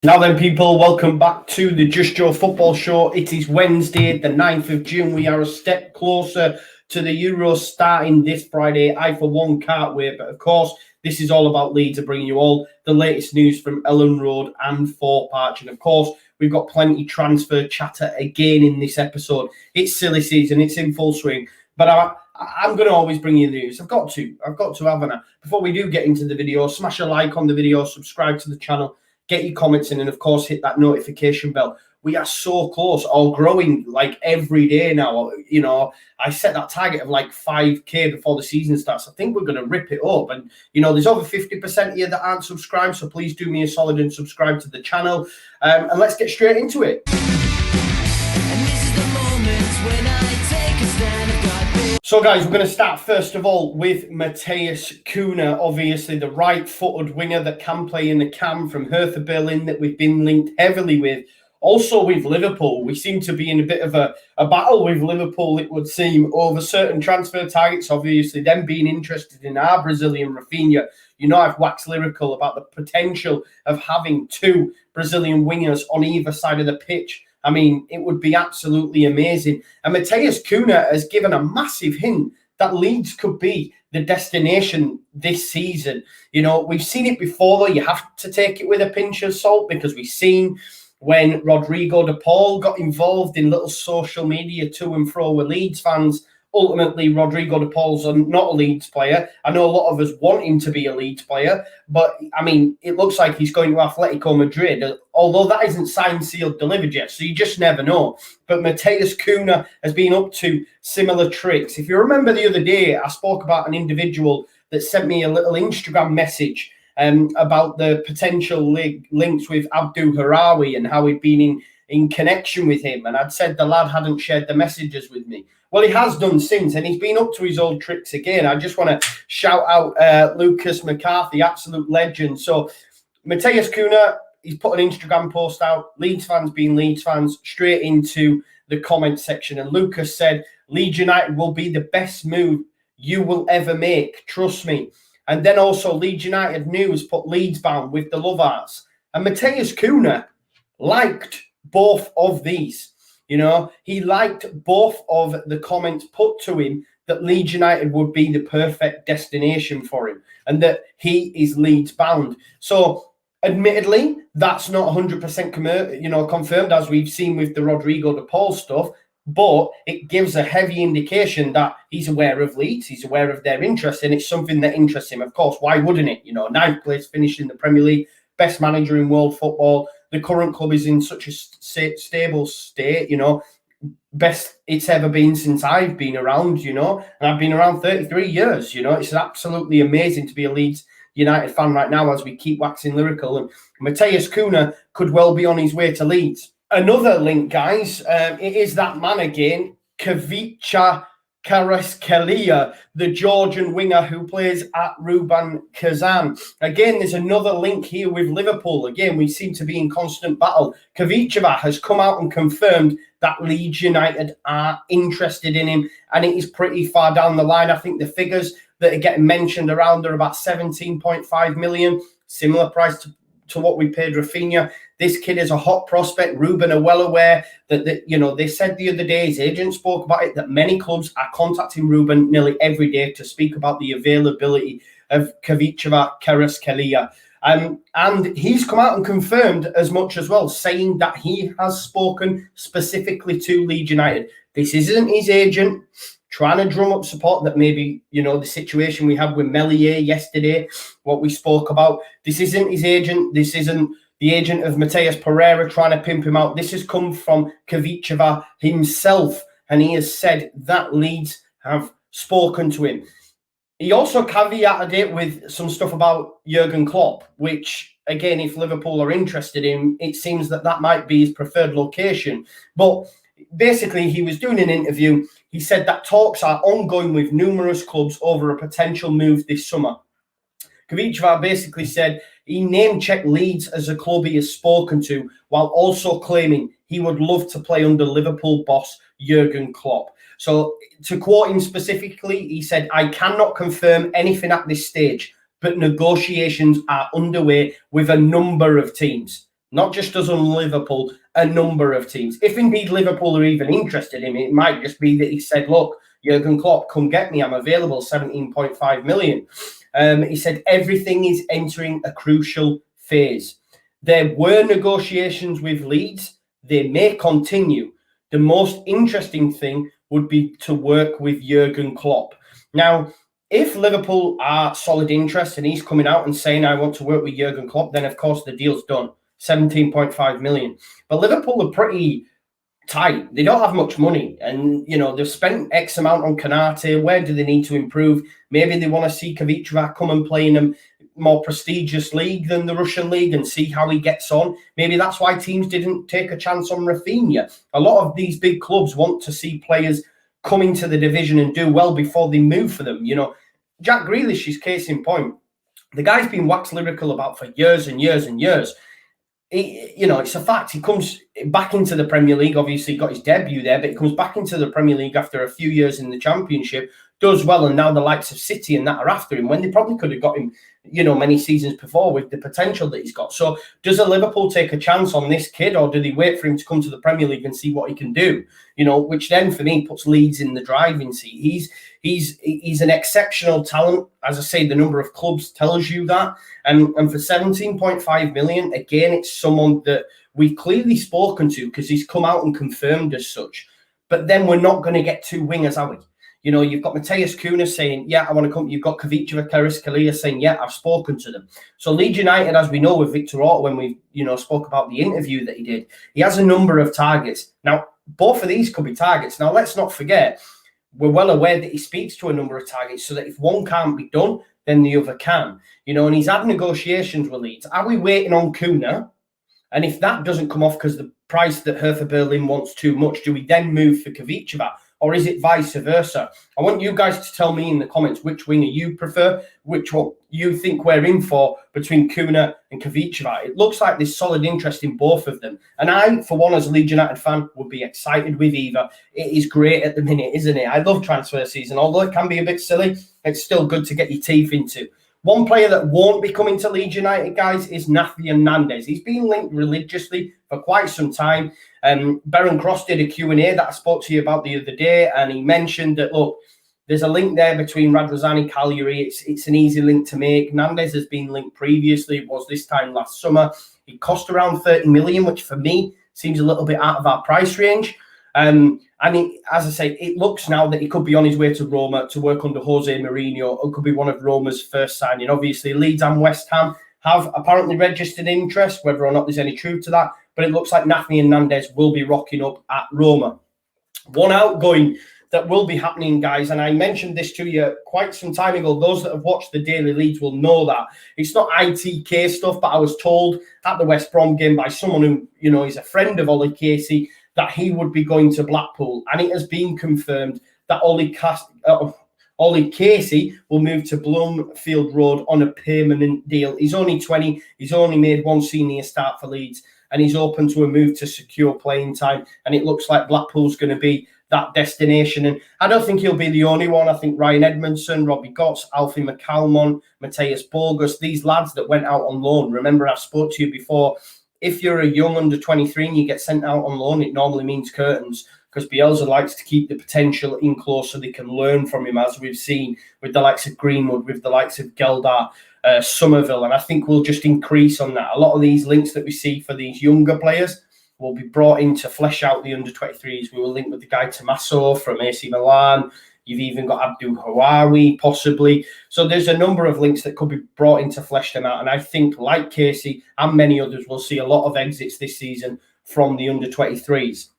Now then, people, welcome back to the Just Joe Football Show. It is Wednesday, the 9th of June. We are a step closer to the Euros starting this Friday. I, for one, can't wait. But, of course, this is all about Leeds and bringing you all the latest news from Elland Road and Thorp. And, of course, we've got plenty transfer chatter again in this episode. It's silly season. It's in full swing. But I'm going to always bring you the news. I've got to, haven't I? Before we do get into the video, smash a like on the video, subscribe to the channel. Get your comments in and, of course, hit that notification bell. We are so close, all growing like every day now. You know, I set that target of like 5K before the season starts. I think we're going to rip it up. And, you know, there's over 50% here that aren't subscribed. So please do me a solid and subscribe to the channel. And let's get straight into it. So, guys, we're going to start, first of all, with Matheus Cunha, obviously the right-footed winger that can play in the cam from Hertha Berlin that we've been linked heavily with. Also with Liverpool, we seem to be in a bit of a battle with Liverpool, it would seem, over certain transfer targets, obviously, them being interested in our Brazilian Rafinha. You know, I've waxed lyrical about the potential of having two Brazilian wingers on either side of the pitch. I mean, it would be absolutely amazing. And Matheus Cunha has given a massive hint that Leeds could be the destination this season. You know, we've seen it before, though. You have to take it with a pinch of salt because we've seen when Rodrigo de Paul got involved in little social media to and fro with Leeds fans. Ultimately, Rodrigo de Paul's not a Leeds player. I know a lot of us want him to be a Leeds player, but, I mean, it looks like he's going to Atletico Madrid, although that isn't signed, sealed, delivered yet, so you just never know. But Matheus Cunha has been up to similar tricks. If you remember the other day, I spoke about an individual that sent me a little Instagram message about the potential links with Abdul Harawi and how he'd been in connection with him. And I'd said the lad hadn't shared the messages with me. Well, he has done since, and he's been up to his old tricks again. I just want to shout out Lucas McCarthy, absolute legend. So Matheus Cunha, he's put an Instagram post out, Leeds fans being Leeds fans, straight into the comment section. And Lucas said, Leeds United will be the best move you will ever make, trust me. And then also Leeds United News put Leeds bound with the love arts. And Matheus Cunha liked both of these. You know, he liked both of the comments put to him that Leeds United would be the perfect destination for him and that he is Leeds bound. So, admittedly, that's not 100% confirmed, as we've seen with the Rodrigo de Paul stuff, but it gives a heavy indication that he's aware of Leeds, he's aware of their interest, and it's something that interests him. Of course, why wouldn't it? You know, 9th place finish in the Premier League, best manager in world football. The current club is in such a stable state, you know, best it's ever been since I've been around, you know, and I've been around 33 years, you know. It's absolutely amazing to be a Leeds United fan right now as we keep waxing lyrical. And Matheus Cunha could well be on his way to Leeds. Another link, guys, it is that man again, Khvicha Kvaratskhelia, the Georgian winger who plays at Ruban Kazan. Again, there's another link here with Liverpool. Again, we seem to be in constant battle. Khvicha has come out and confirmed that Leeds United are interested in him, and it is pretty far down the line. I think the figures that are getting mentioned around are about 17.5 million, similar price to what we paid Rafinha. This kid is a hot prospect. Ruben are well aware that you know, they said the other day, his agent spoke about it, that many clubs are contacting Ruben nearly every day to speak about the availability of Khvicha Kvaratskhelia. And he's come out and confirmed as much as well, saying that he has spoken specifically to Leeds United. This isn't his agent trying to drum up support that maybe, you know, the situation we had with Melier yesterday, what we spoke about. This isn't his agent. This isn't the agent of Mateus Pereira trying to pimp him out. This has come from Khvicha himself, and he has said that Leeds have spoken to him. He also caveated it with some stuff about Jurgen Klopp, which, again, if Liverpool are interested in, it seems that that might be his preferred location. But basically, he was doing an interview. He said that talks are ongoing with numerous clubs over a potential move this summer. Khvicha basically said he name-checked Leeds as a club he has spoken to, while also claiming he would love to play under Liverpool boss Jurgen Klopp. So to quote him specifically, he said, I cannot confirm anything at this stage, but negotiations are underway with a number of teams. Not just us on Liverpool, a number of teams. If indeed Liverpool are even interested in him, it might just be that he said, look, Jurgen Klopp, come get me. I'm available, 17.5 million. He said everything is entering a crucial phase. There were negotiations with Leeds. They may continue. The most interesting thing would be to work with Jurgen Klopp. Now, if Liverpool are solid interest and he's coming out and saying, I want to work with Jurgen Klopp, then of course the deal's done. 17.5 million. But Liverpool are pretty tight. They don't have much money. And, you know, they've spent X amount on Konate. Where do they need to improve? Maybe they want to see Khvicha come and play in a more prestigious league than the Russian league and see how he gets on. Maybe that's why teams didn't take a chance on Rafinha. A lot of these big clubs want to see players come into the division and do well before they move for them. You know, Jack Grealish is case in point. The guy's been wax lyrical about for years and years and years. You know, it's a fact. He comes back into the Premier League. Obviously, got his debut there, but he comes back into the Premier League after a few years in the Championship, does well, and now the likes of City and that are after him when they probably could have got him, you know, many seasons before with the potential that he's got. So does a Liverpool take a chance on this kid, or do they wait for him to come to the Premier League and see what he can do? You know, which then for me puts Leeds in the driving seat. He's an exceptional talent. As I say, the number of clubs tells you that. And for 17.5 million, again, it's someone that we've clearly spoken to because he's come out and confirmed as such. But then we're not going to get two wingers, are we? You know, you've got Matheus Cunha saying, yeah, I want to come. You've got Khvicha Kvaratskhelia saying, yeah, I've spoken to them. So Leeds United, as we know with Victor Orta, when we, you know, spoke about the interview that he did, he has a number of targets. Now, both of these could be targets. Now, let's not forget, we're well aware that he speaks to a number of targets so that if one can't be done, then the other can. You know, and he's had negotiations with Leeds. Are we waiting on Cunha? And if that doesn't come off because the price that Hertha Berlin wants too much, do we then move for Khvicha? Or is it vice versa? I want you guys to tell me in the comments which winger you prefer, which one you think we're in for between Cunha and Khvicha. It looks like there's solid interest in both of them. And I, for one, as a Leeds United fan, would be excited with either. It is great at the minute, isn't it? I love transfer season. Although it can be a bit silly, it's still good to get your teeth into. One player that won't be coming to Leeds United, guys, is Nandez. He's been linked religiously for quite some time. Baron Cross did a Q&A that I spoke to you about the other day, and he mentioned that, look, there's a link there between Radrizzani, Cagliari. It's an easy link to make. Nandez has been linked previously. It was this time last summer. It cost around 30 million, which for me seems a little bit out of our price range. And as I say, it looks now that he could be on his way to Roma to work under Jose Mourinho. It could be one of Roma's first signing. Obviously, Leeds and West Ham have apparently registered interest, whether or not there's any truth to that. But it looks like Nafni and Nandez will be rocking up at Roma. One outgoing that will be happening, guys, and I mentioned this to you quite some time ago. Those that have watched the Daily Leeds will know that. It's not ITK stuff, but I was told at the West Brom game by someone who, you know, is a friend of Ollie Casey, that he would be going to Blackpool. And it has been confirmed that Ollie Casey will move to Bloomfield Road on a permanent deal. He's only 20. He's only made one senior start for Leeds, and he's open to a move to secure playing time. And it looks like Blackpool's going to be that destination. And I don't think he'll be the only one. I think Ryan Edmondson, Robbie Gotts, Alfie McCalmont, Mateus Bogus, these lads that went out on loan. Remember, I've spoke to you before. If you're a young under 23 and you get sent out on loan, it normally means curtains, because Bielsa likes to keep the potential in close so they can learn from him, as we've seen with the likes of Greenwood, with the likes of Geldar, Somerville. And I think we'll just increase on that. A lot of these links that we see for these younger players will be brought in to flesh out the under 23s. We will link with the guy Tommaso from AC Milan. You've even got Abdul Hawawi, possibly. So there's a number of links that could be brought in to flesh them out. And I think, like Casey and many others, we'll see a lot of exits this season from the under 23s.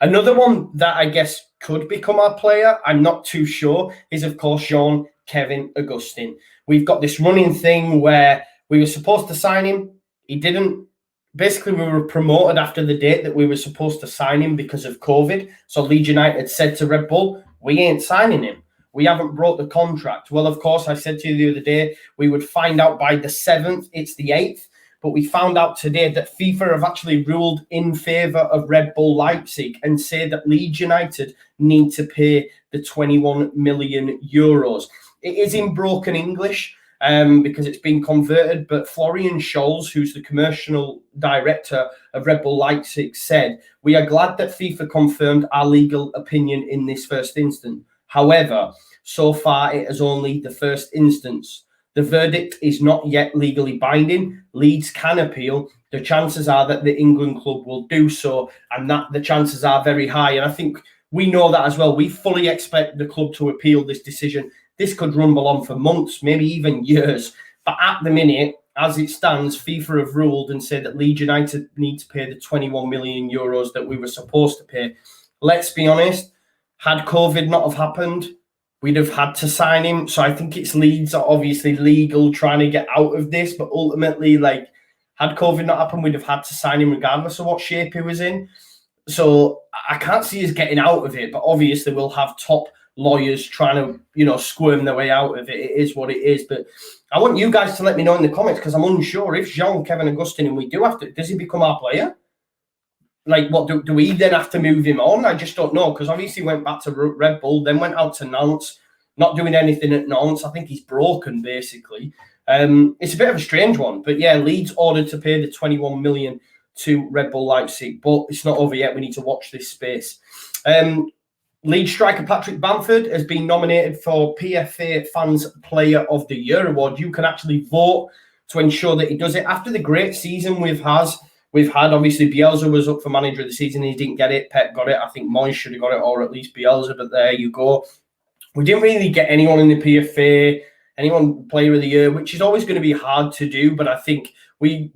Another one that I guess could become our player, I'm not too sure, is, of course, Jean-Kevin Augustin. We've got this running thing where we were supposed to sign him. He didn't. Basically, we were promoted after the date that we were supposed to sign him because of COVID. So Leeds United said to Red Bull, we ain't signing him. We haven't brought the contract. Well, of course, I said to you the other day, we would find out by the 7th. It's the 8th. But we found out today that FIFA have actually ruled in favour of Red Bull Leipzig and say that Leeds United need to pay the 21 million euros. It is in broken English. because it's been converted. But Florian Scholz, who's the commercial director of Red Bull Leipzig, said, "We are glad that FIFA confirmed our legal opinion in this first instance. However, so far it is only the first instance. The verdict is not yet legally binding. Leeds can appeal. The chances are that the England club will do so, and that the chances are very high." And I think we know that as well. We fully expect the club to appeal this decision. This could rumble on for months, maybe even years. But at the minute, as it stands, FIFA have ruled and said that Leeds United need to pay the 21 million euros that we were supposed to pay. Let's be honest, had COVID not have happened, we'd have had to sign him. So I think it's Leeds are obviously legal trying to get out of this, but ultimately, like, had COVID not happened, we'd have had to sign him regardless of what shape he was in. So I can't see us getting out of it, but obviously we'll have top lawyers trying to, squirm their way out of it. It is what it is. But I want you guys to let me know in the comments, because I'm unsure if Jean, Kevin, Augustin, and we do have to, does he become our player? Like, what do we then have to move him on? I just don't know, because obviously he went back to Red Bull, then went out to Nantes, not doing anything at Nantes. I think he's broken, basically. It's a bit of a strange one. But yeah, Leeds ordered to pay the 21 million to Red Bull Leipzig, but it's not over yet. We need to watch this space. Leeds striker Patrick Bamford has been nominated for PFA Fans Player of the Year award. You can actually vote to ensure that he does it. After the great season we've had, obviously, Bielsa was up for manager of the season. He didn't get it. Pep got it. I think Moyes should have got it, or at least Bielsa, but there you go. We didn't really get anyone in the PFA, anyone player of the year, which is always going to be hard to do, but I think we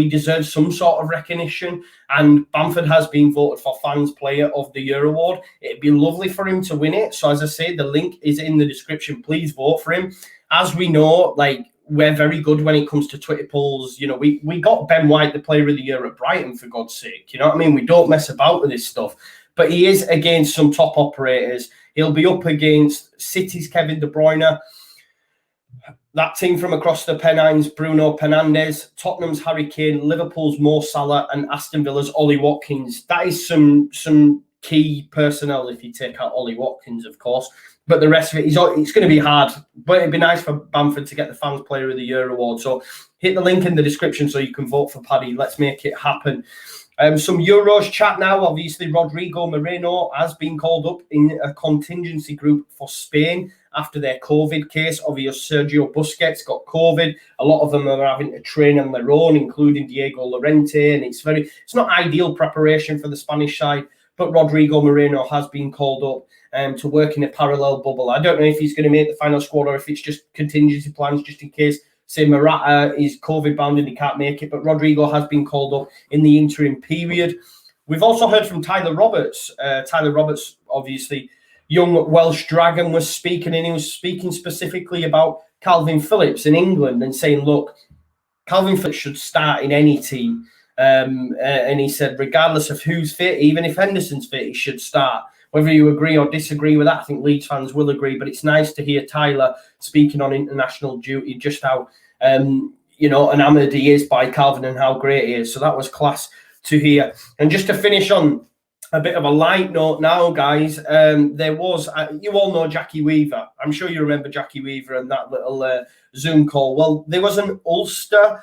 deserve some sort of recognition, and Bamford has been voted for Fans Player of the Year award. It'd be lovely for him to win it. So as I say, the link is in the description. Please vote for him. As we know, like, we're very good when it comes to Twitter polls. We got Ben White the Player of the Year at Brighton, for God's sake. You know what I mean? We don't mess about with this stuff. But he is against some top operators. He'll be up against City's Kevin De Bruyne, that team from across the Pennines, Bruno Fernandes, Tottenham's Harry Kane, Liverpool's Mo Salah, and Aston Villa's Ollie Watkins. That is some key personnel if you take out Ollie Watkins, of course. But the rest of it, it's going to be hard. But it'd be nice for Bamford to get the Fans Player of the Year award. So hit the link in the description so you can vote for Paddy. Let's make it happen. Some Euros chat now. Obviously, Rodrigo Moreno has been called up in a contingency group for Spain after their COVID case. Obviously, Sergio Busquets got COVID. A lot of them are having to train on their own, including Diego Llorente. And it's not ideal preparation for the Spanish side. But Rodrigo Moreno has been called up to work in a parallel bubble. I don't know if he's going to make the final squad or if it's just contingency plans just in case. Say Morata is COVID bound and he can't make it, but Rodrigo has been called up in the interim period. We've also heard from Tyler Roberts. Tyler Roberts, obviously, young Welsh Dragon, was speaking, and he was speaking specifically about Calvin Phillips in England and saying, look, Calvin Phillips should start in any team. And he said, regardless of who's fit, even if Henderson's fit, he should start. Whether you agree or disagree with that, I think Leeds fans will agree, but it's nice to hear Tyler speaking on international duty, just how, enamoured he is by Calvin and how great he is. So that was class to hear. And just to finish on a bit of a light note now, guys, there was, you all know Jackie Weaver. I'm sure you remember Jackie Weaver and that little Zoom call. Well, there was an Ulster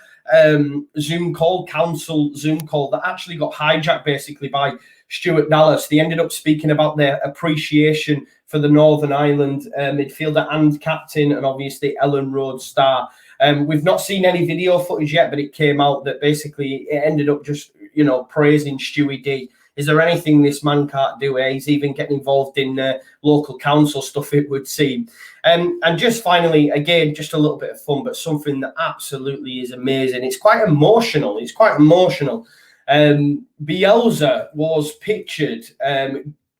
council Zoom call that actually got hijacked basically by Stuart Dallas. They ended up speaking about their appreciation for the Northern Ireland midfielder and captain, and obviously Elland Road star. We've not seen any video footage yet, but it came out that basically it ended up just, praising Stewie D. Is there anything this man can't do? He's even getting involved in local council stuff, it would seem. And just finally, again, just a little bit of fun, but something that absolutely is amazing. It's quite emotional. Bielsa was pictured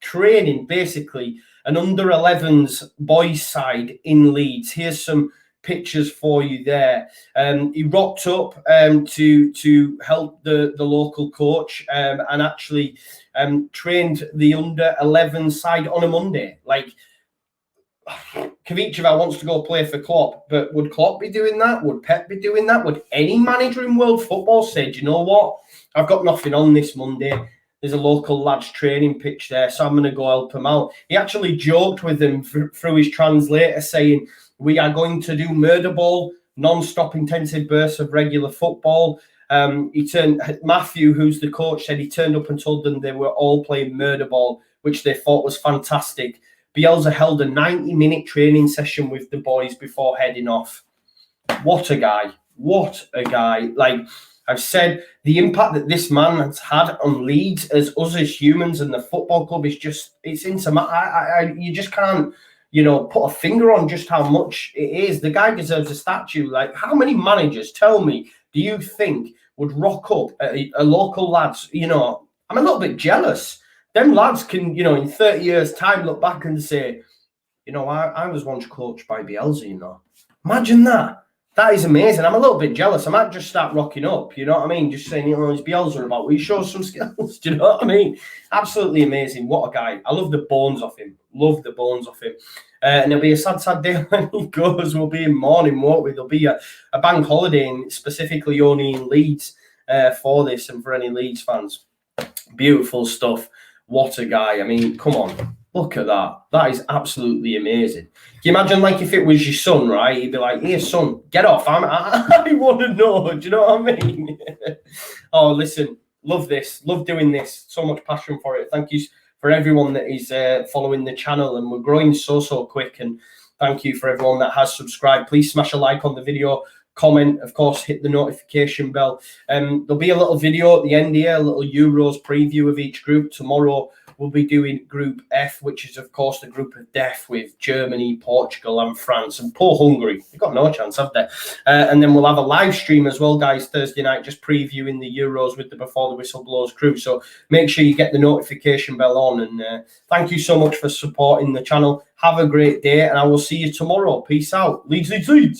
training basically an under-11s boys side in Leeds. Here's some pictures for you there. He rocked up to help the local coach and actually trained the under-11 side on a Monday. Like, Khvicha wants to go play for Klopp, but would Klopp be doing that? Would Pep be doing that? Would any manager in world football say, do you know what? I've got nothing on this Monday. There's a local lads training pitch there, so I'm going to go help him out. He actually joked with them through his translator saying, We are going to do murder ball, non-stop intensive bursts of regular football. Matthew, who's the coach, said he turned up and told them they were all playing murder ball, which they thought was fantastic. Bielsa held a 90-minute training session with the boys before heading off. What a guy. What a guy. Like I've said, the impact that this man has had on Leeds as us as humans and the football club is just, it's you just can't, you know, put a finger on just how much it is. The guy deserves a statue. Like, how many managers, tell me, do you think would rock up a local lads? You know, I'm a little bit jealous. Them lads can, you know, in 30 years' time look back and say, you know, I was once coached by Bielsa, you know. Imagine that. That is amazing. I'm a little bit jealous. I might just start rocking up, you know what I mean? Just saying, you know, it's Bielsa about. Will you show some skills? Do you know what I mean? Absolutely amazing. What a guy. I love the bones of him. Love the bones of him. And it'll be a sad, sad day when he goes. We'll be in mourning, won't we? There'll be a bank holiday, and specifically only in Leeds for this and for any Leeds fans. Beautiful stuff. What a guy. I mean, come on. Look at that. That is absolutely amazing. Can you imagine, like, if it was your son, right? He'd be like, here, son, get off. I want to know. Do you know what I mean? Oh, listen, love this. Love doing this. So much passion for it. Thank you for everyone that is following the channel. And we're growing so quick. And thank you for everyone that has subscribed. Please smash a like on the video. Comment, of course, hit the notification bell. There'll be a little video at the end here, a little Euros preview of each group. Tomorrow we'll be doing Group F, which is, of course, the group of death with Germany, Portugal and France. And poor Hungary. They've got no chance, have they? And then we'll have a live stream as well, guys, Thursday night, just previewing the Euros with the Before the Whistle Blows crew. So make sure you get the notification bell on. And thank you so much for supporting the channel. Have a great day, and I will see you tomorrow. Peace out. Leeds, Leeds, Leeds.